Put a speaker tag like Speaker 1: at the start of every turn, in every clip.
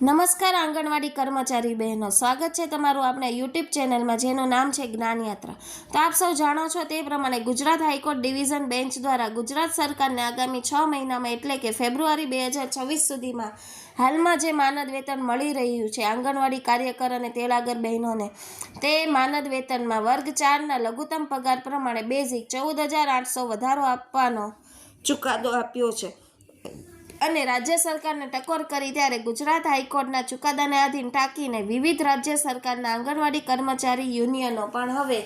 Speaker 1: નમસ્કાર આંગણવાડી કર્મચારી બહેનો, સ્વાગત છે તમારું આપણે યુટ્યુબ ચેનલમાં જેનું નામ છે જ્ઞાન યાત્રા। તો આપ સૌ જાણો છો તે પ્રમાણે ગુજરાત હાઈકોર્ટ ડિવિઝન બેન્ચ દ્વારા ગુજરાત સરકારને આગામી 6 મહિનામાં એટલે કે ફેબ્રુઆરી 2026 સુધીમાં હાલમાં જે માનદ વેતન મળી રહ્યું છે આંગણવાડી કાર્યકર અને તેડાગર બહેનોને, તે માનદ વેતનમાં વર્ગ 4ના લઘુત્તમ પગાર પ્રમાણે બેઝિક 14,800 વધારો આપવાનો ચુકાદો આપ્યો છે અને રાજ્ય સરકારને ટકોર કરી ત્યારે ગુજરાત હાઈકોર્ટના ચુકાદાને આધીન ટાંકીને વિવિધ રાજ્ય સરકારના આંગણવાડી કર્મચારી યુનિયનો પણ હવે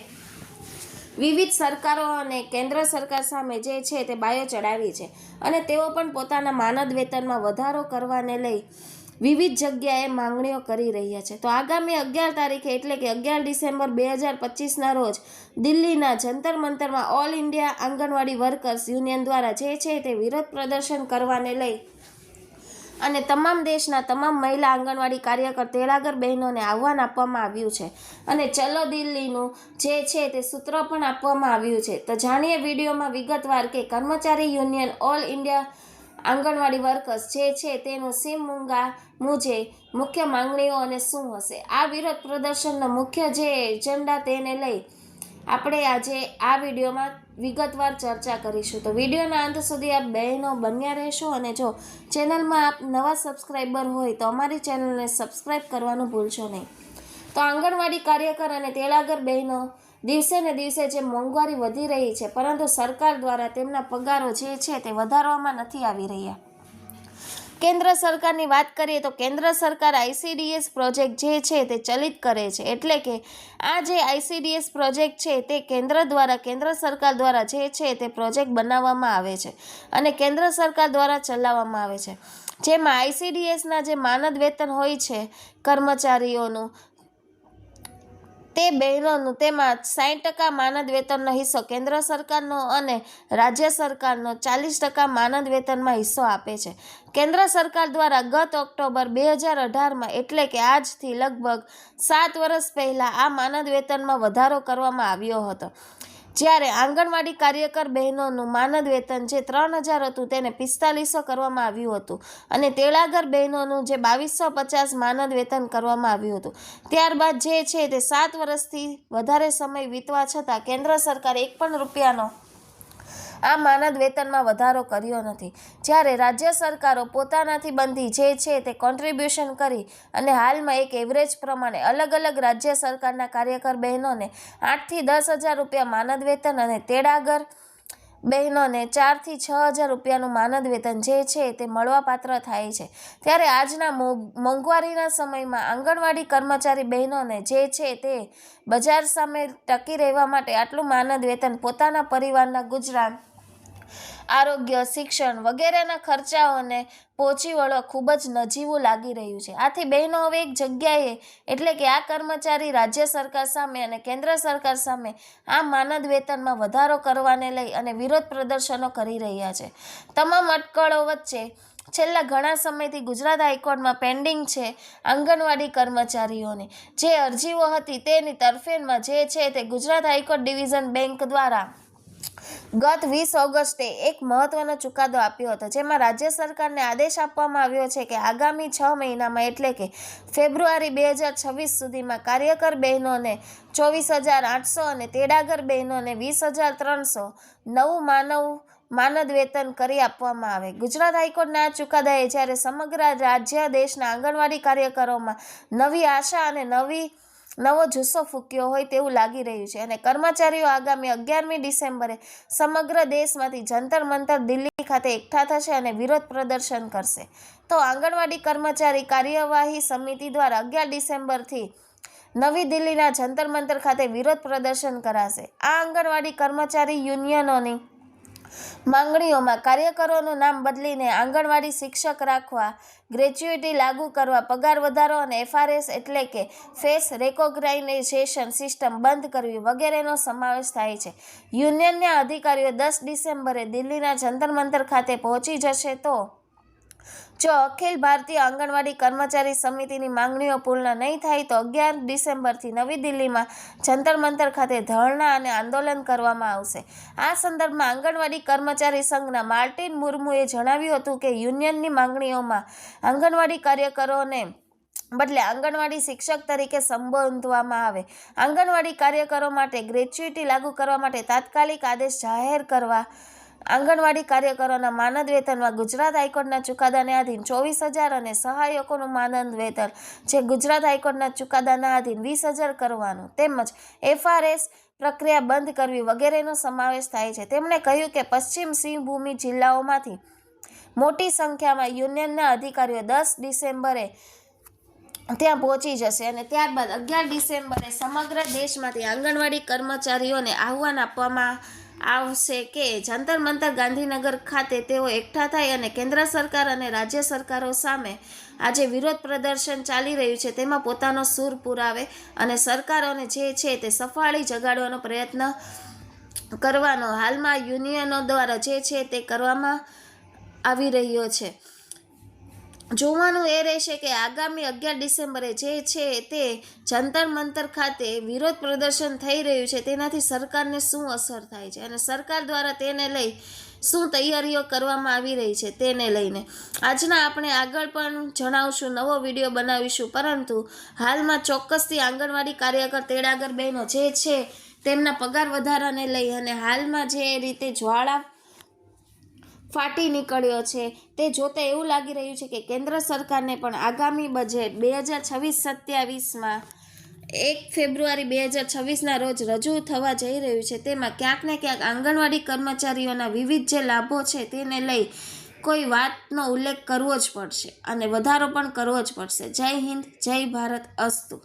Speaker 1: વિવિધ સરકારો અને કેન્દ્ર સરકાર સામે જે છે તે બાયો ચડાવી છે અને તેઓ પણ પોતાના માનદ વેતનમાં વધારો કરવાને લઈ વિવિધ જગ્યાએ માંગણીઓ કરી રહ્યા છે। તો આગામી 11 તારીખે એટલે કે 11 ડિસેમ્બર 2025ના રોજ દિલ્હીના જંતર મંતરમાં ઓલ ઇન્ડિયા આંગણવાડી વર્કર્સ યુનિયન દ્વારા જે છે તે વિરોધ પ્રદર્શન કરવાને લઈ અને તમામ દેશના તમામ મહિલા આંગણવાડી કાર્યકર તેડાગર બહેનોને આહ્વાન આપવામાં આવ્યું છે અને ચલો દિલ્હીનું જે છે તે સૂત્ર પણ આપવામાં આવ્યું છે। તો જાણીએ વિડીયોમાં વિગતવાર કે કર્મચારી યુનિયન ઓલ ઇન્ડિયા આંગણવાડી વર્કર્સ જે છે તેનું સીમુંગા મુજે મુખ્ય માંગણીઓ અને શું હશે। આ વિરોધ પ્રદર્શનનો મુખ્ય જે એજન્ડા તેને લઈ આપણે આજે આ વિડીયોમાં વિગતવાર ચર્ચા કરીશું। તો વિડીયોના અંત સુધી આપ બહેનો બન્યા રહેશો અને જો ચેનલમાં આપ નવા સબસ્ક્રાઈબર હોય તો અમારી ચેનલને સબસ્ક્રાઈબ કરવાનું ભૂલશો નહીં। તો આંગણવાડી કાર્યકર અને તેડાગર બહેનો દિવસે ને દિવસે જે મોંઘવારી વધી રહી છે પરંતુ સરકાર દ્વારા તેમના પગારો જે છે તે વધારવામાં નથી આવી રહ્યા। કેન્દ્ર સરકારની વાત કરીએ તો કેન્દ્ર સરકાર ICDS પ્રોજેક્ટ જે છે તે ચલિત કરે છે, એટલે કે આ જે ICDS પ્રોજેક્ટ છે તે કેન્દ્ર સરકાર દ્વારા જે છે તે પ્રોજેક્ટ બનાવવામાં આવે છે અને કેન્દ્ર સરકાર દ્વારા ચલાવવામાં આવે છે, જેમાં ICDSના જે માનદ વેતન હોય છે કર્મચારીઓનું તે બહેનોનું તેમાં 60% માનદ વેતનનો હિસ્સો કેન્દ્ર સરકારનો અને રાજ્ય સરકારનો 40% માનદ વેતનમાં હિસ્સો આપે છે। કેન્દ્ર સરકાર દ્વારા ગત ઓક્ટોબર 2018માં એટલે કે આજથી લગભગ 7 વર્ષ પહેલાં આ માનદ વેતનમાં વધારો કરવામાં આવ્યો હતો, જ્યારે આંગણવાડી કાર્યકર બહેનોનું માનદ વેતન જે 3,000 હતું તેને 4500 કરવામાં આવ્યું હતું અને તેડાગર બહેનોનું જે 2250 માનદ વેતન કરવામાં આવ્યું હતું। ત્યારબાદ જે છે તે 7 વર્ષથી વધારે સમય વીતવા છતાં કેન્દ્ર સરકારે એક પણ રૂપિયાનો આ માનદ વેતનમાં વધારો કર્યો નથી, જ્યારે રાજ્ય સરકારો પોતાનાથી બંધી જે છે તે કોન્ટ્રીબ્યુશન કરી અને હાલમાં એક એવરેજ પ્રમાણે અલગ અલગ રાજ્ય સરકારના કાર્યકર બહેનોને 8,000 થી 10,000 રૂપિયા માનદ વેતન અને તેડાગર બહેનોને 4,000 થી 6,000 રૂપિયાનું માનદ વેતન જે છે તે મળવાપાત્ર થાય છે। ત્યારે આજના મોંઘવારીના સમયમાં આંગણવાડી કર્મચારી બહેનોને જે છે તે બજાર સામે ટકી રહેવા માટે આટલું માનદ વેતન પોતાના પરિવારના ગુજરાન, આરોગ્ય, શિક્ષણ વગેરેના ખર્ચાઓને પહોંચી વળવા ખૂબ જ નજીવું લાગી રહ્યું છે। આથી બહેનો હવે એક જગ્યાએ એટલે કે આ કર્મચારી રાજ્ય સરકાર સામે અને કેન્દ્ર સરકાર સામે આ માનદ વેતનમાં વધારો કરવાને લઈ અને વિરોધ પ્રદર્શનો કરી રહ્યા છે। તમામ અટકળો વચ્ચે છેલ્લા ઘણા સમયથી ગુજરાત હાઈકોર્ટમાં પેન્ડિંગ છે આંગણવાડી કર્મચારીઓની જે અરજીઓ હતી તેની તરફેણમાં જે છે તે ગુજરાત હાઈકોર્ટ ડિવિઝન બેન્ચ દ્વારા ગત 20 ઓગસ્ટે એક મહત્વનો ચુકાદો આપ્યો હતો, જેમાં રાજ્ય સરકારને આદેશ આપવામાં આવ્યો છે કે આગામી 6 મહિનામાં એટલે કે ફેબ્રુઆરી 2026 સુધીમાં કાર્યકર બહેનોને 24,800 અને તેડાગર બહેનોને 20,300 નવું માનદ વેતન કરી આપવામાં આવે। ગુજરાત હાઈકોર્ટના આ ચુકાદાએ જ્યારે સમગ્ર રાજ્ય દેશના આંગણવાડી કાર્યકરોમાં નવી આશા અને નવો જુસ્સો ફૂંક્યો હોય તેવું લાગી રહ્યું છે અને કર્મચારીઓ આગામી 11મી ડિસેમ્બરે સમગ્ર દેશમાંથી જંતર મંતર દિલ્હી ખાતે એકઠા થશે અને વિરોધ પ્રદર્શન કરશે। તો આંગણવાડી કર્મચારી કાર્યવાહી સમિતિ દ્વારા 11 ડિસેમ્બરથી નવી દિલ્હીના જંતર મંતર ખાતે વિરોધ પ્રદર્શન કરાશે। આ આંગણવાડી કર્મચારી યુનિયનોની માંગણીઓમાં કાર્યકરોનું નામ બદલીને આંગણવાડી શિક્ષક રાખવા, ગ્રેચ્યુઇટી લાગુ કરવા, પગાર વધારો અને FRS એટલે કે ફેસ રેકોગ્નાઇઝેશન સિસ્ટમ બંધ કરવી વગેરેનો સમાવેશ થાય છે। યુનિયનના અધિકારીઓ 10 ડિસેમ્બરે દિલ્હીના જંતર મંતર ખાતે પહોંચી જશે। તો જો અખિલ ભારતીય આંગણવાડી કર્મચારી સમિતિની માંગણીઓ પૂર્ણ નહીં થાય તો 11 ડિસેમ્બરથી નવી દિલ્હીમાં જંતર મંતર ખાતે ધરણા અને આંદોલન કરવામાં આવશે। આ સંદર્ભમાં આંગણવાડી કર્મચારી સંઘના માર્ટિન મુર્મુએ જણાવ્યું હતું કે યુનિયનની માંગણીઓમાં આંગણવાડી કાર્યકરોને બદલે આંગણવાડી શિક્ષક તરીકે સંબોધવામાં આવે. આંગણવાડી કાર્યકરો માટે ગ્રેચ્યુટી લાગુ કરવા માટે તાત્કાલિક આદેશ જાહેર કરવા. આંગણવાડી કાર્યકરોના માનદ વેતનમાં ગુજરાત હાઈકોર્ટના ચુકાદાને આધીન 24,000 અને સહાયકોનું માનદ વેતન જે ગુજરાત હાઈકોર્ટના ચુકાદાના આધીન 20,000 કરવાનું તેમજ FRS પ્રક્રિયા બંધ કરવી વગેરેનો સમાવેશ થાય છે. તેમણે કહ્યું કે પશ્ચિમ સિંહભૂમિ જિલ્લાઓમાંથી મોટી સંખ્યામાં યુનિયનના અધિકારીઓ 10 ડિસેમ્બરે ત્યાં પહોંચી જશે અને ત્યારબાદ 11 ડિસેમ્બરે સમગ્ર દેશમાંથી આંગણવાડી કર્મચારીઓને આહ્વાન આપવામાં આવશે કે જંતર મંતર ગાંધીનગર ખાતે તેઓ એકઠા થાય અને કેન્દ્ર સરકાર અને રાજ્ય સરકારો સામે આજે વિરોધ પ્રદર્શન ચાલી રહ્યું છે તેમાં પોતાનો સૂર પુરાવે અને સરકારોને જે છે તે સફાળી જગાડવાનો પ્રયત્ન કરવાનો હાલમાં યુનિયનો દ્વારા જે છે તે કરવામાં આવી રહ્યો છે. જોવાનું એ રહેશે કે આગામી 11 ડિસેમ્બરે જે છે તે જંતર મંતર ખાતે વિરોધ પ્રદર્શન થઈ રહ્યું છે તેનાથી સરકારને શું અસર થાય છે અને સરકાર દ્વારા તેને લઈ શું તૈયારીઓ કરવામાં આવી રહી છે તેને લઈને આજના આપણે આગળ પણ જણાવશું, નવો વિડીયો બનાવીશું. પરંતુ હાલમાં ચોક્કસથી આંગણવાડી કાર્યકર તેડાગર બહેનો જે છે તેમના પગાર વધારાને લઈ અને હાલમાં જે રીતે જ્વાળા ફાટી નીકળ્યો છે તે જોતા એવું લાગી રહ્યું છે કે કેન્દ્ર સરકારને પણ આગામી બજેટ 2026-27માં 1 ફેબ્રુઆરી 2026ના રોજ રજૂ થવા જઈ રહ્યું છે. તેમાં ક્યાંક ને ક્યાંક આંગણવાડી કર્મચારીઓના વિવિધ જે લાભો છે તેને લઈ કોઈ વાતનો ઉલ્લેખ કરવો જ પડશે અને વધારો પણ કરવો જ પડશે. જય હિન્દ, જય ભારત, અસ્તુ.